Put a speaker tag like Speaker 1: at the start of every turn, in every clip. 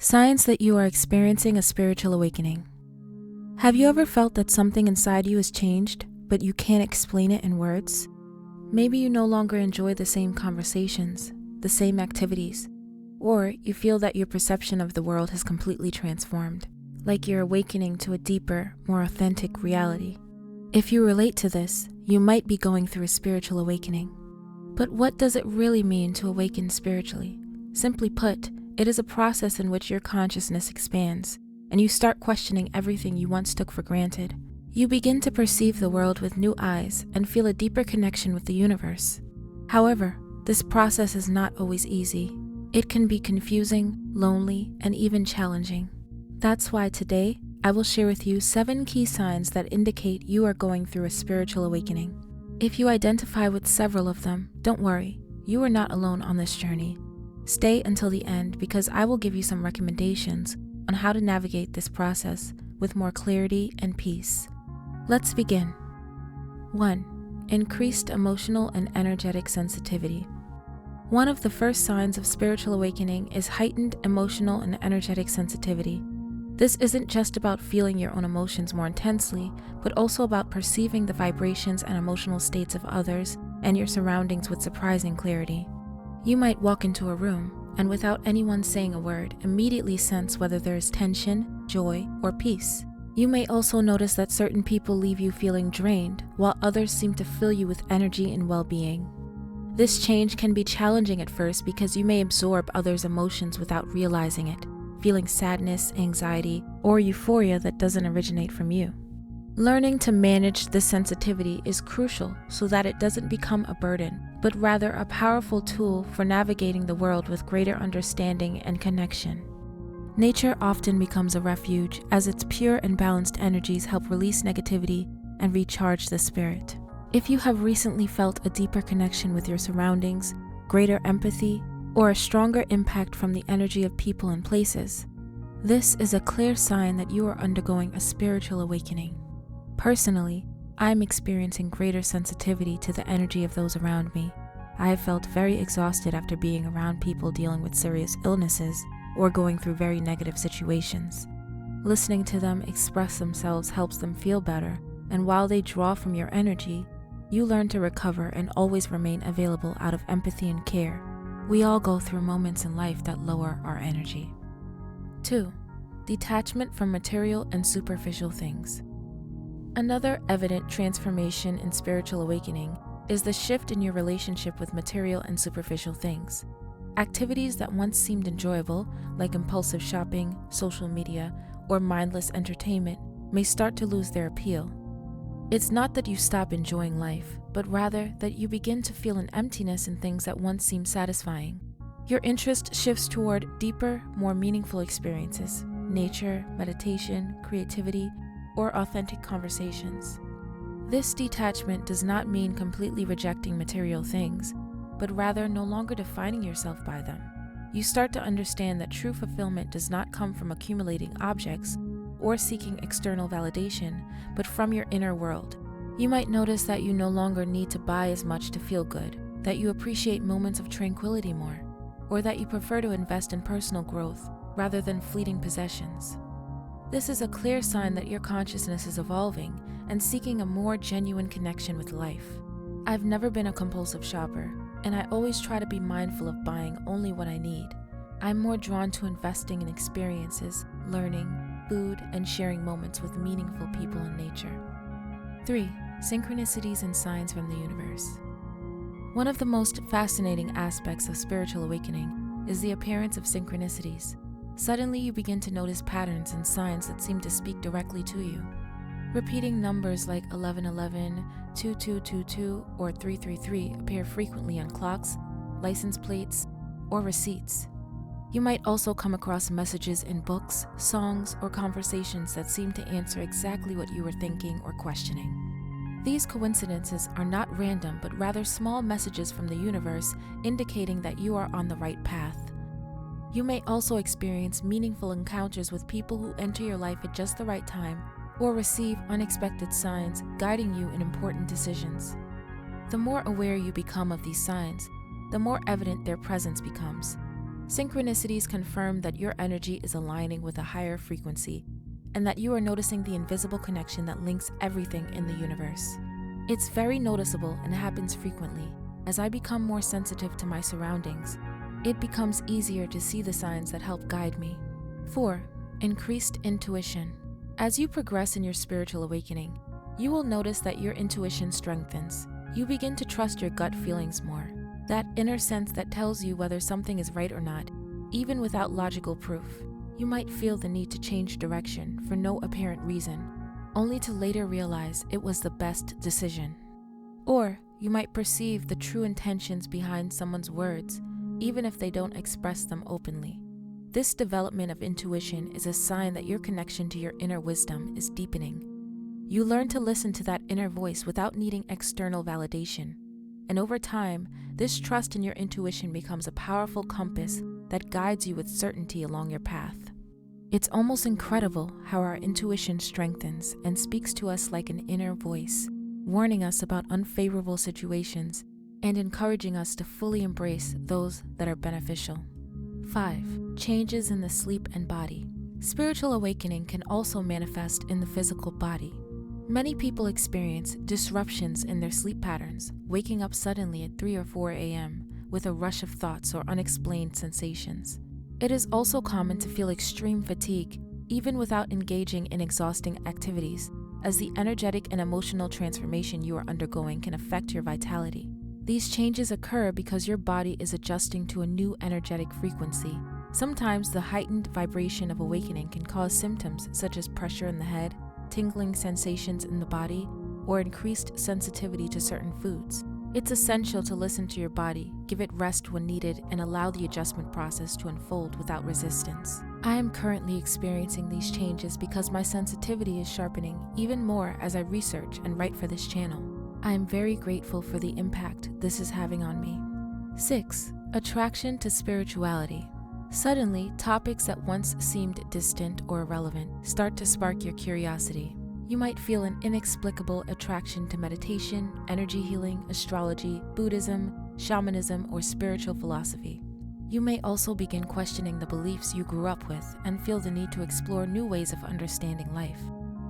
Speaker 1: Signs that you are experiencing a spiritual awakening. Have you ever felt that something inside you has changed, but you can't explain it in words? Maybe you no longer enjoy the same conversations, the same activities, or you feel that your perception of the world has completely transformed, like you're awakening to a deeper, more authentic reality. If you relate to this, you might be going through a spiritual awakening. But what does it really mean to awaken spiritually? Simply put, it is a process in which your consciousness expands, and you start questioning everything you once took for granted. You begin to perceive the world with new eyes and feel a deeper connection with the universe. However, this process is not always easy. It can be confusing, lonely, and even challenging. That's why today, I will share with you 7 key signs that indicate you are going through a spiritual awakening. If you identify with several of them, don't worry, you are not alone on this journey. Stay until the end because I will give you some recommendations on how to navigate this process with more clarity and peace. Let's begin. 1. Increased emotional and energetic sensitivity. One of the first signs of spiritual awakening is heightened emotional and energetic sensitivity. This isn't just about feeling your own emotions more intensely, but also about perceiving the vibrations and emotional states of others and your surroundings with surprising clarity. You might walk into a room and without anyone saying a word, immediately sense whether there is tension, joy, or peace. You may also notice that certain people leave you feeling drained, while others seem to fill you with energy and well-being. This change can be challenging at first because you may absorb others' emotions without realizing it, feeling sadness, anxiety, or euphoria that doesn't originate from you. Learning to manage this sensitivity is crucial so that it doesn't become a burden, but rather a powerful tool for navigating the world with greater understanding and connection. Nature often becomes a refuge as its pure and balanced energies help release negativity and recharge the spirit. If you have recently felt a deeper connection with your surroundings, greater empathy, or a stronger impact from the energy of people and places, this is a clear sign that you are undergoing a spiritual awakening. Personally, I'm experiencing greater sensitivity to the energy of those around me. I have felt very exhausted after being around people dealing with serious illnesses or going through very negative situations. Listening to them express themselves helps them feel better, and while they draw from your energy, you learn to recover and always remain available out of empathy and care. We all go through moments in life that lower our energy. 2. Detachment from material and superficial things. Another evident transformation in spiritual awakening is the shift in your relationship with material and superficial things. Activities that once seemed enjoyable, like impulsive shopping, social media, or mindless entertainment, may start to lose their appeal. It's not that you stop enjoying life, but rather that you begin to feel an emptiness in things that once seemed satisfying. Your interest shifts toward deeper, more meaningful experiences, nature, meditation, creativity, or authentic conversations. This detachment does not mean completely rejecting material things, but rather no longer defining yourself by them. You start to understand that true fulfillment does not come from accumulating objects or seeking external validation, but from your inner world. You might notice that you no longer need to buy as much to feel good, that you appreciate moments of tranquility more, or that you prefer to invest in personal growth rather than fleeting possessions. This is a clear sign that your consciousness is evolving and seeking a more genuine connection with life. I've never been a compulsive shopper, and I always try to be mindful of buying only what I need. I'm more drawn to investing in experiences, learning, food, and sharing moments with meaningful people in nature. 3. Synchronicities and signs from the universe. One of the most fascinating aspects of spiritual awakening is the appearance of synchronicities. Suddenly, you begin to notice patterns and signs that seem to speak directly to you. Repeating numbers like 1111, 2222, or 333 appear frequently on clocks, license plates, or receipts. You might also come across messages in books, songs, or conversations that seem to answer exactly what you were thinking or questioning. These coincidences are not random, but rather small messages from the universe indicating that you are on the right path. You may also experience meaningful encounters with people who enter your life at just the right time, or receive unexpected signs guiding you in important decisions. The more aware you become of these signs, the more evident their presence becomes. Synchronicities confirm that your energy is aligning with a higher frequency and that you are noticing the invisible connection that links everything in the universe. It's very noticeable and happens frequently. As I become more sensitive to my surroundings, it becomes easier to see the signs that help guide me. 4. Increased intuition. As you progress in your spiritual awakening, you will notice that your intuition strengthens. You begin to trust your gut feelings more. That inner sense that tells you whether something is right or not, even without logical proof. You might feel the need to change direction for no apparent reason, only to later realize it was the best decision. Or you might perceive the true intentions behind someone's words, even if they don't express them openly. This development of intuition is a sign that your connection to your inner wisdom is deepening. You learn to listen to that inner voice without needing external validation. And over time, this trust in your intuition becomes a powerful compass that guides you with certainty along your path. It's almost incredible how our intuition strengthens and speaks to us like an inner voice, warning us about unfavorable situations and encouraging us to fully embrace those that are beneficial. 5. Changes in the sleep and body. Spiritual awakening can also manifest in the physical body. Many people experience disruptions in their sleep patterns, waking up suddenly at 3 or 4 a.m. with a rush of thoughts or unexplained sensations. It is also common to feel extreme fatigue, even without engaging in exhausting activities, as the energetic and emotional transformation you are undergoing can affect your vitality. These changes occur because your body is adjusting to a new energetic frequency. Sometimes the heightened vibration of awakening can cause symptoms such as pressure in the head, tingling sensations in the body, or increased sensitivity to certain foods. It's essential to listen to your body, give it rest when needed, and allow the adjustment process to unfold without resistance. I am currently experiencing these changes because my sensitivity is sharpening even more as I research and write for this channel. I am very grateful for the impact this is having on me. 6. Attraction to spirituality. Suddenly, topics that once seemed distant or irrelevant start to spark your curiosity. You might feel an inexplicable attraction to meditation, energy healing, astrology, Buddhism, shamanism, or spiritual philosophy. You may also begin questioning the beliefs you grew up with and feel the need to explore new ways of understanding life.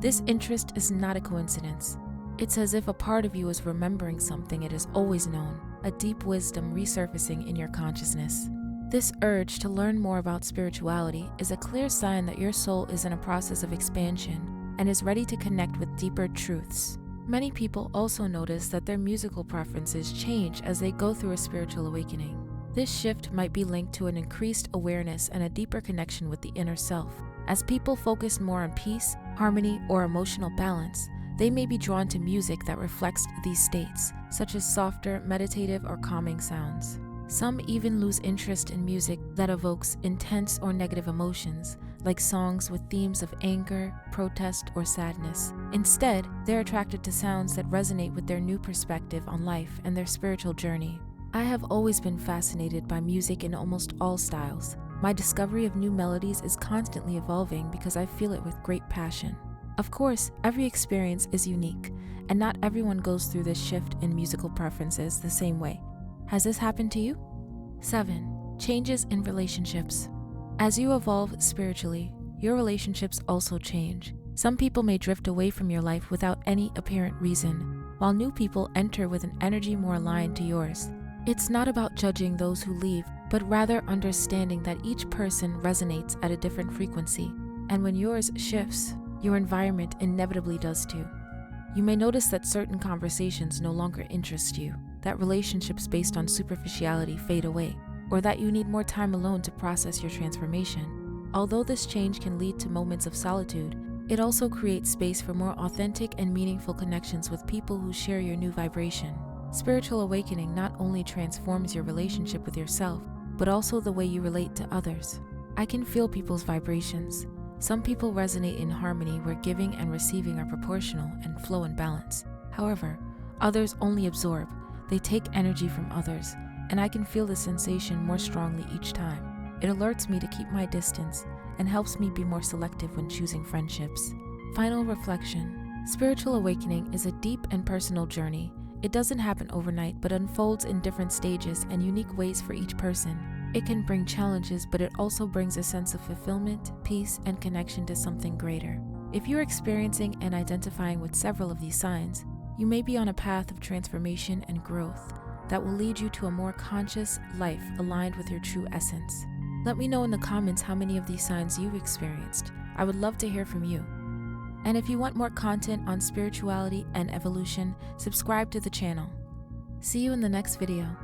Speaker 1: This interest is not a coincidence. It's as if a part of you is remembering something it has always known, a deep wisdom resurfacing in your consciousness. This urge to learn more about spirituality is a clear sign that your soul is in a process of expansion and is ready to connect with deeper truths. Many people also notice that their musical preferences change as they go through a spiritual awakening. This shift might be linked to an increased awareness and a deeper connection with the inner self. As people focus more on peace, harmony, or emotional balance, they may be drawn to music that reflects these states, such as softer, meditative, or calming sounds. Some even lose interest in music that evokes intense or negative emotions, like songs with themes of anger, protest, or sadness. Instead, they're attracted to sounds that resonate with their new perspective on life and their spiritual journey. I have always been fascinated by music in almost all styles. My discovery of new melodies is constantly evolving because I feel it with great passion. Of course, every experience is unique, and not everyone goes through this shift in musical preferences the same way. Has this happened to you? 7. Changes in relationships. As you evolve spiritually, your relationships also change. Some people may drift away from your life without any apparent reason, while new people enter with an energy more aligned to yours. It's not about judging those who leave, but rather understanding that each person resonates at a different frequency, and when yours shifts, your environment inevitably does too. You may notice that certain conversations no longer interest you, that relationships based on superficiality fade away, or that you need more time alone to process your transformation. Although this change can lead to moments of solitude, it also creates space for more authentic and meaningful connections with people who share your new vibration. Spiritual awakening not only transforms your relationship with yourself, but also the way you relate to others. I can feel people's vibrations. Some people resonate in harmony where giving and receiving are proportional and flow in balance. However, others only absorb. They take energy from others, and I can feel the sensation more strongly each time. It alerts me to keep my distance and helps me be more selective when choosing friendships. Final reflection. Spiritual awakening is a deep and personal journey. It doesn't happen overnight, but unfolds in different stages and unique ways for each person. It can bring challenges, but it also brings a sense of fulfillment, peace, and connection to something greater. If you're experiencing and identifying with several of these signs, you may be on a path of transformation and growth that will lead you to a more conscious life aligned with your true essence. Let me know in the comments how many of these signs you've experienced. I would love to hear from you. And if you want more content on spirituality and evolution, subscribe to the channel. See you in the next video.